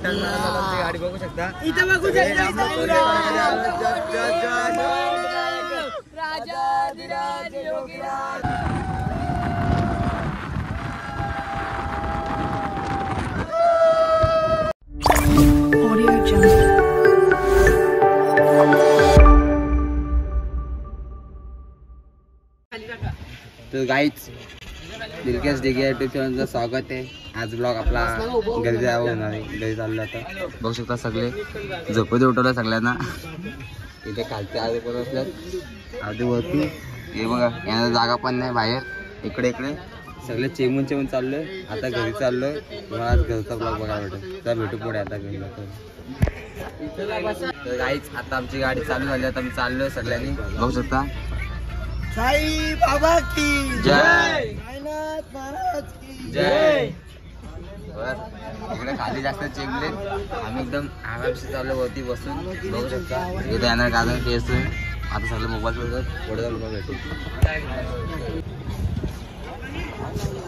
गाडी बघू शकता इथं बघू शकता राजाधिराज योगीराज तो गाईच दिलकेश डिगे यूट्यूब चॅनलचं स्वागत आहे। आज ब्लॉग आपला घरी जावं होणार आहे, घरी चाललो आता। बघू शकता सगळे झोपते उठवलं सगळ्यांना। इथे खालचे आधी पण असल्यात आधी वरती हे बघा, यांना जागा पण नाही बाहेर। इकडे इकडे सगळे चेमून चाललोय, आता घरी चाललोय। तुम्हाला आज घरचा ब्लॉग बघायला भेटेल, तर भेटू पुढे आता घरी जातो। तर गाईच आता आमची गाडी चालू झाली, आता मी चाललोय सगळ्यांनी। बघू शकता साई बाबा की जय, साईनाथ महाराज की जय। इकडे खाली जास्त चेंगले, आम्ही एकदम आरामशी चाललो वरती बसून। बघू शकता इथे येणार गाणं केस। आता सगळे मोबाईल बघत पुढे जाऊन भेटू।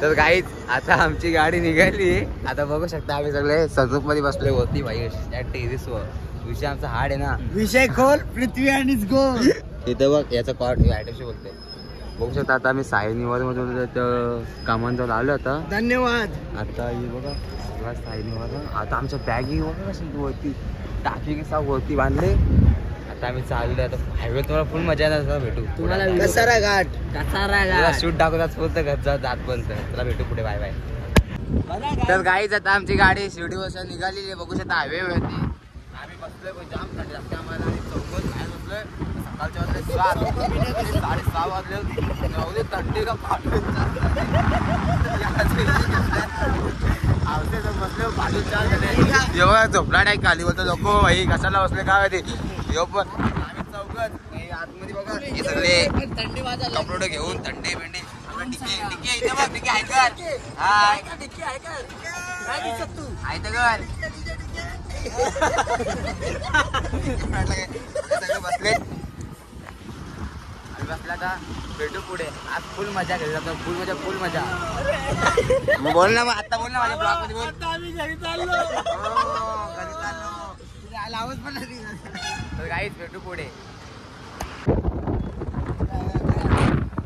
तर गाईच आता आमची गाडी निघाली। आता बघू शकता आम्ही सगळे सजूप मध्ये बसलोय वरती भाई, त्या टेरेस वर। विषय आमचा हार्ड आहे ना, विषय खोल पृथ्वी आणि गोल। इथं बघ याचा कॉर्ड ऍटोशी बोलतोय। बघू शकता आता आम्ही साई निवास मध्ये कामांजवळ आलो आता। धन्यवाद। आता हे बघा साई निवास, आता आमच्या बॅगी बघा कशी वरती टाकी कसा वरती बांधले। आता आम्ही चाललोय, आता हायवे तुम्हाला फुल मजा येणार। भेटू तुम्हाला कसारा घाट शूट दाखवतात बोलतं घरचा जात बोलतं। चला भेटू पुढे, बाय बाय। तर गाईच आता आमची गाडी शिर्डी वर्षा निघालेली आहे। बघू शकता हायवे वरती आम्ही बसलोय, पण जाम थंडी लागते आम्हाला। चौकत बाहेर बसलोय, सकाळच्या वाजले 6:30 वाजले। जाऊ दे थंडी का फाटून जेव्हा झोपला नाही खाली बोलतो लोक भाई कशाला बसले काय माहिती। पण आम्ही चौकत आतमध्ये बघा हे सगळे कपडे घेऊन थंडी बिंडी बसले बसला। आता भेटू पुढे, आज फुल मजा घरी जातो। फुल मजा बोल ना, आता बोल ना माझ्या ब्लॉग मध्ये बोल। आम्ही घरी चाललो, घरी चाललो, आवाज पण नाही। तर गाईच भेटू पुढे।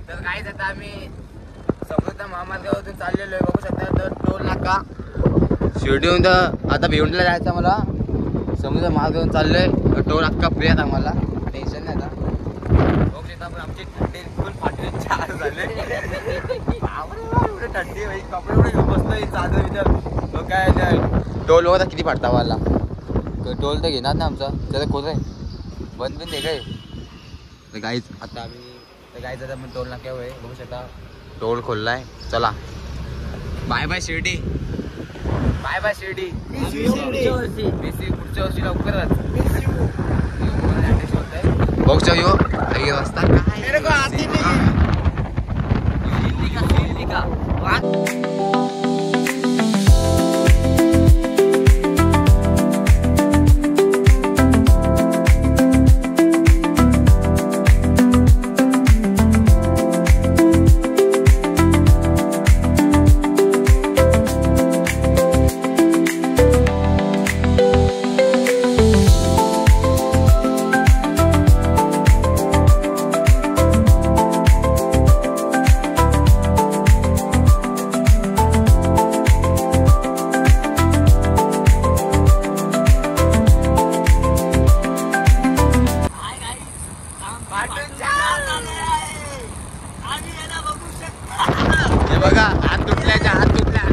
तर गाईच आता आम्ही समृद्ध महामार्गावरून चाललेलो आहे। बघू शकता तर टोल नाका शिर्डीहून तर आता भिवंडीला जायचं मला। समृद्ध मार्गावरून चाललोय, टोल नाका फ्री आहे आम्हाला, टेन्शन नाही आता। बघू शकता पण आमची थंडी फुल फाटली 4 झाले। एवढे थंडी भाई, कपडे एवढे घेऊन बसलोय चादर विचार काय। टोल बघा किती फाटता मला, टोल तर घेणार ना आमचा। त्याचं खोल आहे बंद बिंद आहे काय। तर गाईच आता आम्ही गाईच आता आपण टोल नाक्यावर आहे। बघू शकता टोल खोललाय। चला bye bye Shirdi, bye bye Shirdi. पुढच्या वर्षी लवकरच बघू शकतो यो काही रस्ता बघा हात तुटल्याच्या हात तुटले।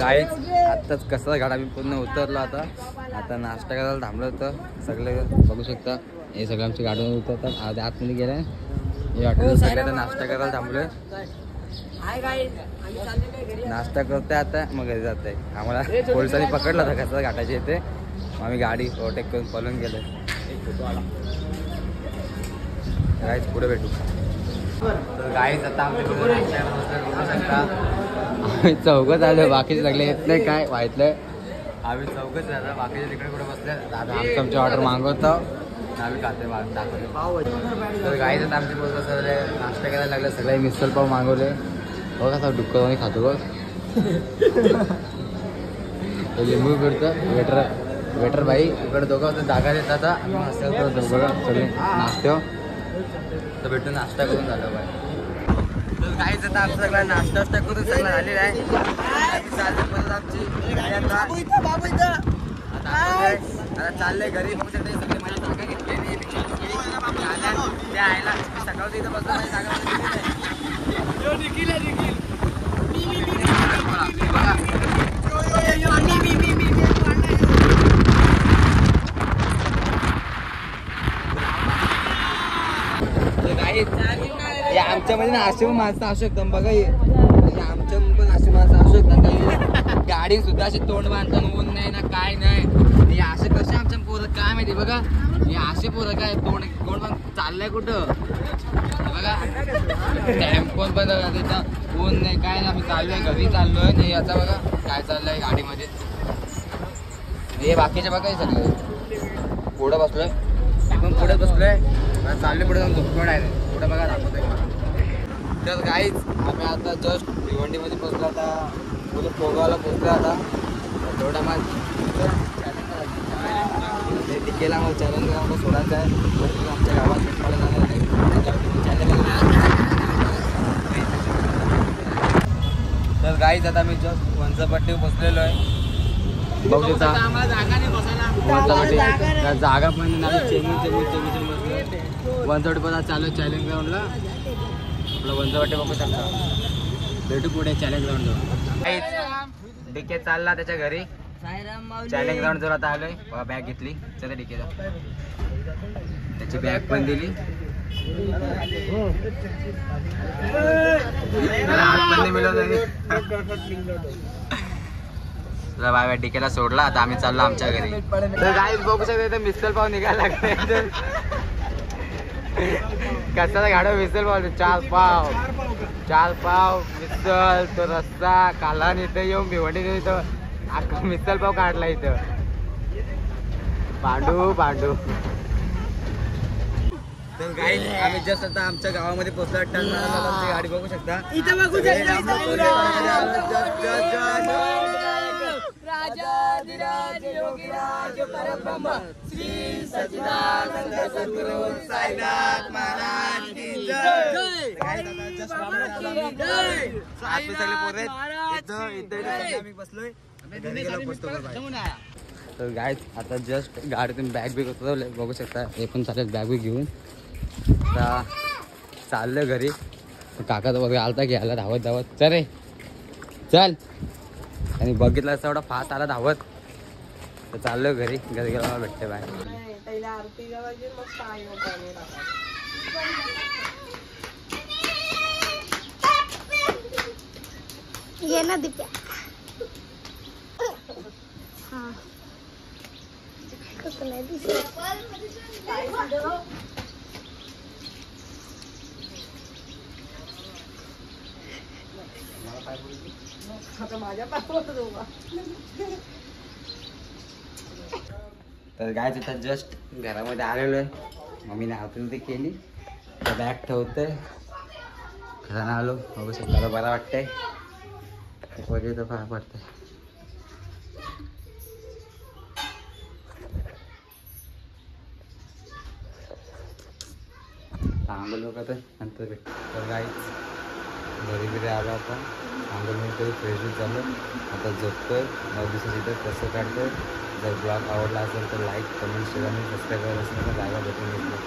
काहीच आत्ताच कसा गाडा मी पूर्ण उतरलो. आता नाश्ता करायला थांबलो होतं. सगळे बघू शकता हे सगळं आमच्या गाडीवर उतरतात. आज आतमध्ये गेलाय हे हॉटेल सगळे आता नाश्ता करायला थांबलोय. नाश्ता करतोय आता मग घरी जात आहे. आम्हाला पोलिसांनी पकडला होता कसा घाटाच्या इथे. आम्ही गाडी ओव्हरटेक करून पळून गेलो. गाईच पुढे भेटू. तर गाईच आता आम्ही चौघच आलो. बाकीचे सगळे येत नाही काय वाईटलंय. आम्ही चौघच राहतो. बाकीचे तिकडे कुठे बसले. आमचं आमची ऑर्डर मागवतो आम्ही खाते दाखवतो. तर गाईच आता आमचे बोलतो सगळे नाश्ता करायला लागले. सगळे मिसल पाव मागवले. बघ कसा डुक्कर खातो बघ. लिंबू फिरतं वेटर भाई इकडे दोघं जागा देतात. सगळे नाश्त्या तर भेटून नाश्ता करून झालं बाय. तर काहीच आता आमचं सगळा नाश्ता करून सगळं झालेला आहे. आमची आता चाललंय घरी. सगळे माझी जागा घेतलेली त्या आयला सकाळचं इथं बसलं माझी जागा आमच्यामध्ये ना अशी माणसं असू शकतात बघा. आमच्या पण अशी माणसं असू शकतात. गाडी सुद्धा अशी तोंड बांधताना ऊन नाही ना काय नाही. असे कसे आमच्या पोरं काय माहिती बघा. हे असे पोरं काय तोंड बांध चाललंय कुठं बघा. टेम्पोन पण त्याचा ऊन नाही काय नाही. आम्ही चाललोय घरी चाललोय नाही. याचा बघा काय चाललंय गाडीमध्ये. हे बाकीचे बघा सगळे पुढं बसलोय. पण पुढे बसलोय चालले पुढे जाऊन झोपण आहे. पुढे बघा दाखवतोय. तर काहीच आम्ही आता जस्ट भिवंडीमध्ये पोचलो. आता पुढे पोगावला पोचलो. आता तेवढा मग केला मग चॅलेंज मला सोडायचं आहे. आमच्या गावात जाणार आहे. तर काहीच आता मी जस्ट वंचपट्टीवर बसलेलो आहे. बघू शकता जागा पण वंचवटी पण चालू चॅलेंज ग्राउंडला. आपलं वंचवटी बघू शकता. भेटू पुढे चॅलेंज ग्राउंडवर. डीके चालला त्याच्या घरी. चॅलेंज ग्राउंड जर आता आलोय. बॅग घेतली चला डीकेला. त्याची बॅग पण दिली. बाय डीकेला सोडला. आता आम्ही चाललो आमच्या घरी. तर गाईच बघू शकता मिसल पाव निघायला लागले. कशाला गाडव मिसल पाव. चार पाव मिसल तो रस्ता काला. इथं येऊन भिवंडी इथं अख्खा मिसल पाव काढला. इथं पांडू. तर गाईज आम्ही जस्ट आता आमच्या गावामध्ये पोहोचलो. टर्न गाडी बघू शकता. श्री सच्चिदानंद सद्गुरु साईनाथ महाराज की जय. बसलोय. तर गाईज आता जस्ट गाडीतून बॅग बिग उतरवले बघू शकता. हे पण चालेल बॅग बिग घेऊन. आता चाललं घरी. काका तर वगैरे आलता घ्यायला धावत चल रे चल. आणि बघितलं असं एवढा फास्ट आला धावत. तर चाललो घरी गेला मला भेटते बाय. ये ना दिप्या. हाँ कसं नाही दिसत. तर गायचं आता जस्ट घरामध्ये आलेलो आहे. मम्मीने आतून ते केली. बॅग ठेवतोय. घरानं आलो बघू शकता. बरं वाटतंय. वगैरे तर फार पडतंय. आंघोळ का तर नंतर भेट. तर गाईच घरी आलो आपण. आंघोळ फ्रेश झालं. आता झोपतोय. 9 दिवसाची तर कसं काढतोय. जर ब्लॉग आवडला असेल तर लाईक कमेंट शेअर आणि सबस्क्राईब करायला असेल तर जागा भेटून घेतलं.